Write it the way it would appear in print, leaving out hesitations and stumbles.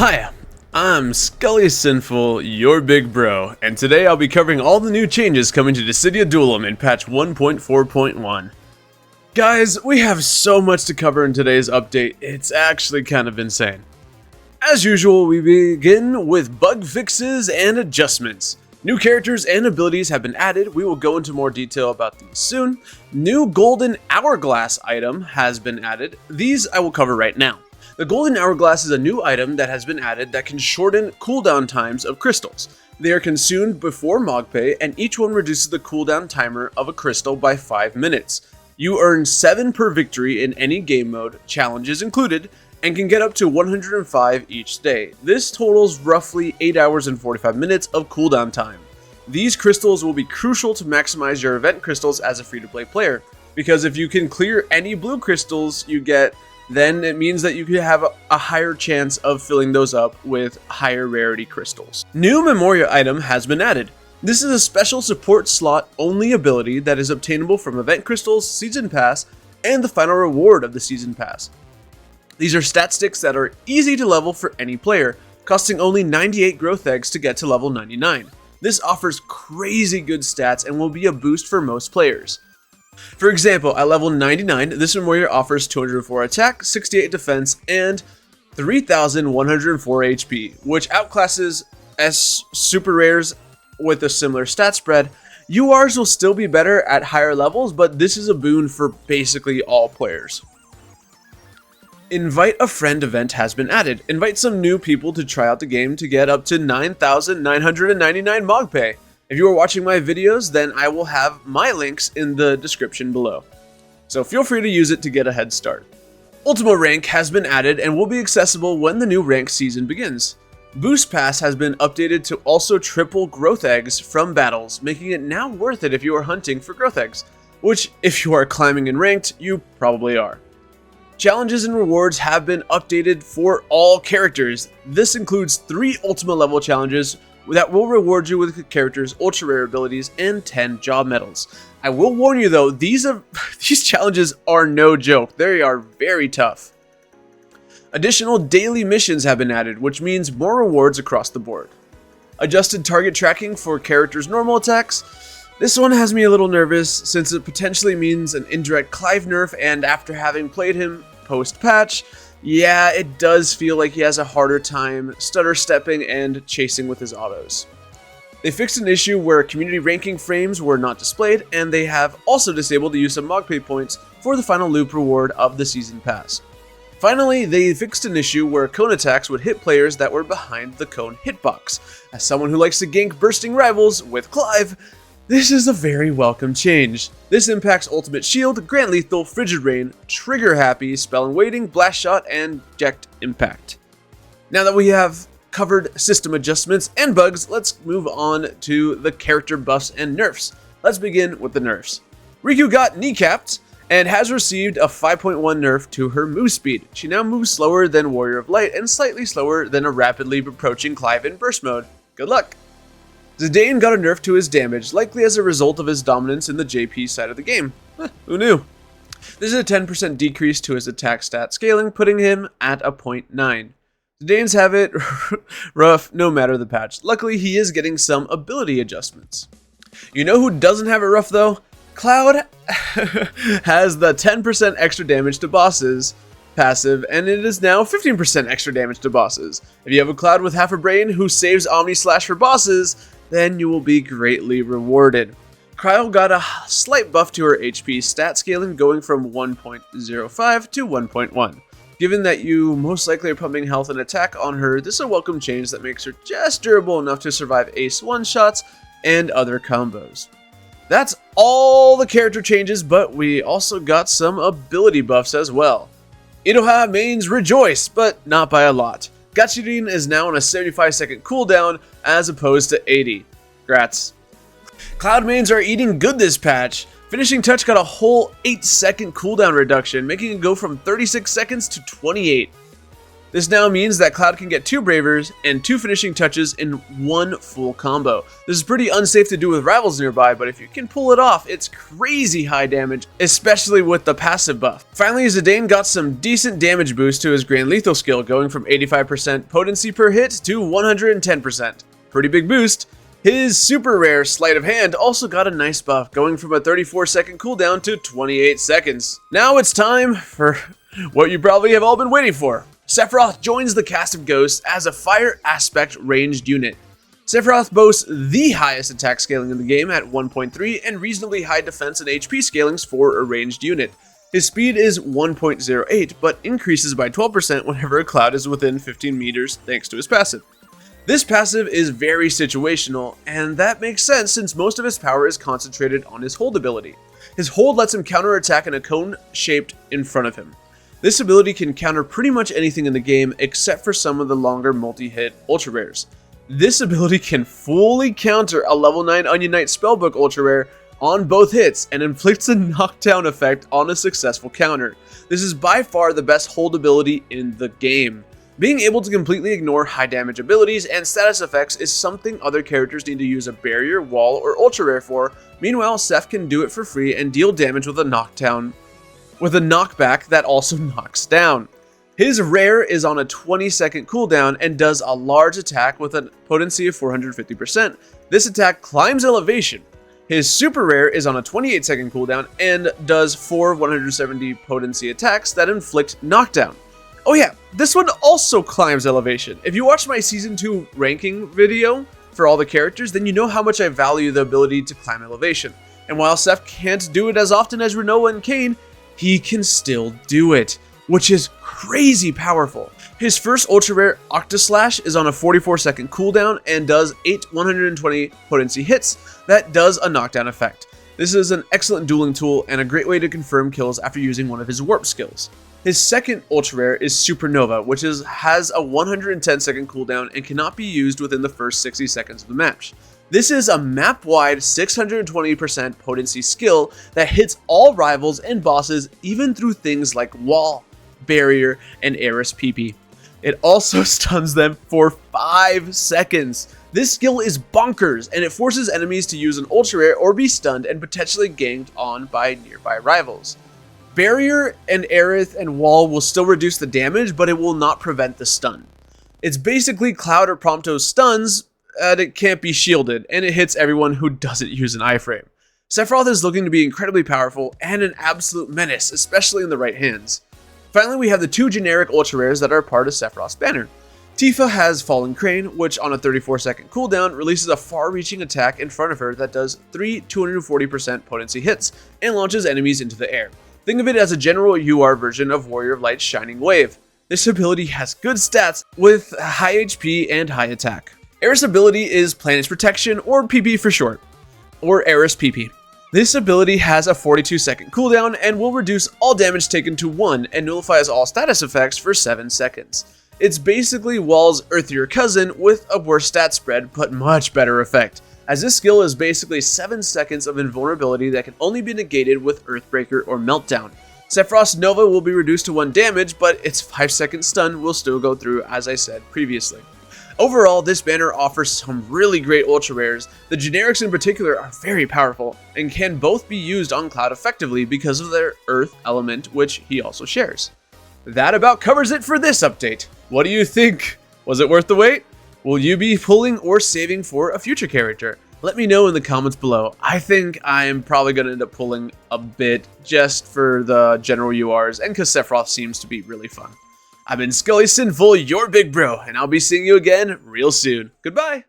Hi, I'm Scully Sinful, your big bro, and today I'll be covering all the new changes coming to Dissidia Duellum in patch 1.4.1. Guys, we have so much to cover in today's update, it's actually kind of insane. As usual, we begin with bug fixes and adjustments. New characters and abilities have been added, we will go into more detail about these soon. New golden hourglass item has been added, these I will cover right now. The golden hourglass is a new item that has been added that can shorten cooldown times of crystals. They are consumed before Mogpay, and each one reduces the cooldown timer of a crystal by 5 minutes. You earn 7 per victory in any game mode, challenges included, and can get up to 105 each day. This totals roughly 8 hours and 45 minutes of cooldown time. These crystals will be crucial to maximize your event crystals as a free-to-play player, because if you can clear any blue crystals you get, then it means that you could have a higher chance of filling those up with higher rarity crystals. New Memoria item has been added. This is a special support slot only ability that is obtainable from event crystals, season pass, and the final reward of the season pass. These are stat sticks that are easy to level for any player, costing only 98 growth eggs to get to level 99. This offers crazy good stats and will be a boost for most players. For example, at level 99, this Memoria offers 204 attack, 68 defense, and 3,104 HP, which outclasses S super rares with a similar stat spread. URs will still be better at higher levels, but this is a boon for basically all players. Invite a friend event has been added. Invite some new people to try out the game to get up to 9,999 Mogpay. If you are watching my videos, then I will have my links in the description below. So feel free to use it to get a head start. Ultima rank has been added and will be accessible when the new rank season begins. Boost Pass has been updated to also triple growth eggs from battles, making it now worth it if you are hunting for growth eggs, which if you are climbing in ranked, you probably are. Challenges and rewards have been updated for all characters. This includes 3 Ultima level challenges that will reward you with the character's ultra rare abilities and 10 job medals. I will warn you though, these challenges are no joke. They are very tough. Additional daily missions have been added, which means more rewards across the board. Adjusted target tracking for characters' normal attacks. This one has me a little nervous since it potentially means an indirect Clive nerf, and after having played him post-patch, yeah, it does feel like he has a harder time stutter stepping and chasing with his autos. They fixed an issue where community ranking frames were not displayed, and they have also disabled the use of Mogpay points for the final loop reward of the season pass. Finally, they fixed an issue where cone attacks would hit players that were behind the cone hitbox. As someone who likes to gank bursting rivals with Clive, this is a very welcome change. This impacts Ultimate Shield, Grand Lethal, Frigid Rain, Trigger Happy, Spell and Waiting, Blast Shot, and Eject Impact. Now that we have covered system adjustments and bugs, let's move on to the character buffs and nerfs. Let's begin with the nerfs. Rikku got kneecapped and has received a 5.1 nerf to her move speed. She now moves slower than Warrior of Light and slightly slower than a rapidly approaching Clive in burst mode. Good luck! Zidane got a nerf to his damage, likely as a result of his dominance in the JP side of the game. Who knew? This is a 10% decrease to his attack stat scaling, putting him at a 0.9. Zidane's have it rough no matter the patch. Luckily, he is getting some ability adjustments. You know who doesn't have it rough though? Cloud has the 10% extra damage to bosses passive, and it is now 15% extra damage to bosses. If you have a Cloud with half a brain who saves Omni Slash for bosses, then you will be greatly rewarded. Cryo got a slight buff to her HP stat scaling, going from 1.05 to 1.1. Given that you most likely are pumping health and attack on her, this is a welcome change that makes her just durable enough to survive ace one-shots and other combos. That's all the character changes, but we also got some ability buffs as well. Inoha mains rejoice, but not by a lot. Gachirin is now on a 75-second cooldown as opposed to 80. Grats. Cloud mains are eating good this patch. Finishing Touch got a whole 8-second cooldown reduction, making it go from 36 seconds to 28. This now means that Cloud can get 2 Bravers and 2 finishing touches in one full combo. This is pretty unsafe to do with rivals nearby, but if you can pull it off, it's crazy high damage, especially with the passive buff. Finally, Zidane got some decent damage boost to his Grand Lethal skill, going from 85% potency per hit to 110%. Pretty big boost. His super rare Sleight of Hand also got a nice buff, going from a 34-second cooldown to 28 seconds. Now it's time for what you probably have all been waiting for. Sephiroth joins the cast of Ghosts as a fire aspect ranged unit. Sephiroth boasts the highest attack scaling in the game at 1.3 and reasonably high defense and HP scalings for a ranged unit. His speed is 1.08, but increases by 12% whenever a cloud is within 15 meters thanks to his passive. This passive is very situational, and that makes sense since most of his power is concentrated on his hold ability. His hold lets him counterattack in a cone shaped in front of him. This ability can counter pretty much anything in the game except for some of the longer multi-hit ultra rares. This ability can fully counter a level 9 Onion Knight Spellbook ultra rare on both hits and inflicts a knockdown effect on a successful counter. This is by far the best hold ability in the game. Being able to completely ignore high damage abilities and status effects is something other characters need to use a barrier, wall, or ultra rare for. Meanwhile, Seph can do it for free and deal damage with a knockback that also knocks down. His rare is on a 20-second cooldown and does a large attack with a potency of 450%. This attack climbs elevation. His super rare is on a 28-second cooldown and does 4 170 potency attacks that inflict knockdown. Oh yeah, this one also climbs elevation. If you watch my Season 2 ranking video for all the characters, then you know how much I value the ability to climb elevation. And while Seph can't do it as often as Rinoa and Kain, he can still do it, which is crazy powerful. His first ultra rare, Octaslash, is on a 44-second cooldown and does 8 120 potency hits that does a knockdown effect. This is an excellent dueling tool and a great way to confirm kills after using one of his warp skills. His second ultra rare is Supernova, which has a 110-second cooldown and cannot be used within the first 60 seconds of the match. This is a map-wide 620% potency skill that hits all rivals and bosses even through things like wall, barrier, and Eris PP. It also stuns them for 5 seconds. This skill is bonkers, and it forces enemies to use an ultra rare or be stunned and potentially ganked on by nearby rivals. Barrier and Aerith and Wall will still reduce the damage, but it will not prevent the stun. It's basically Cloud or Prompto's stuns, and it can't be shielded, and it hits everyone who doesn't use an iframe. Sephiroth is looking to be incredibly powerful and an absolute menace, especially in the right hands. Finally, we have the 2 generic ultra rares that are part of Sephiroth's banner. Tifa has Fallen Crane, which on a 34-second cooldown releases a far-reaching attack in front of her that does 3 240% potency hits and launches enemies into the air. Think of it as a general UR version of Warrior of Light's Shining Wave. This ability has good stats with high HP and high attack. Eris' ability is Planet's Protection, or PP for short, or Eris PP. This ability has a 42-second cooldown and will reduce all damage taken to 1 and nullifies all status effects for 7 seconds. It's basically Wall's earthier cousin with a worse stat spread but much better effect, as this skill is basically 7 seconds of invulnerability that can only be negated with Earthbreaker or Meltdown. Sephiroth's Nova will be reduced to 1 damage, but its 5-second stun will still go through, as I said previously. Overall, this banner offers some really great ultra rares. The generics in particular are very powerful and can both be used on Cloud effectively because of their Earth element, which he also shares. That about covers it for this update. What do you think? Was it worth the wait? Will you be pulling or saving for a future character? Let me know in the comments below. I think I'm probably going to end up pulling a bit just for the general URs and because Sephiroth seems to be really fun. I've been Skully Sinful, your big bro, and I'll be seeing you again real soon. Goodbye!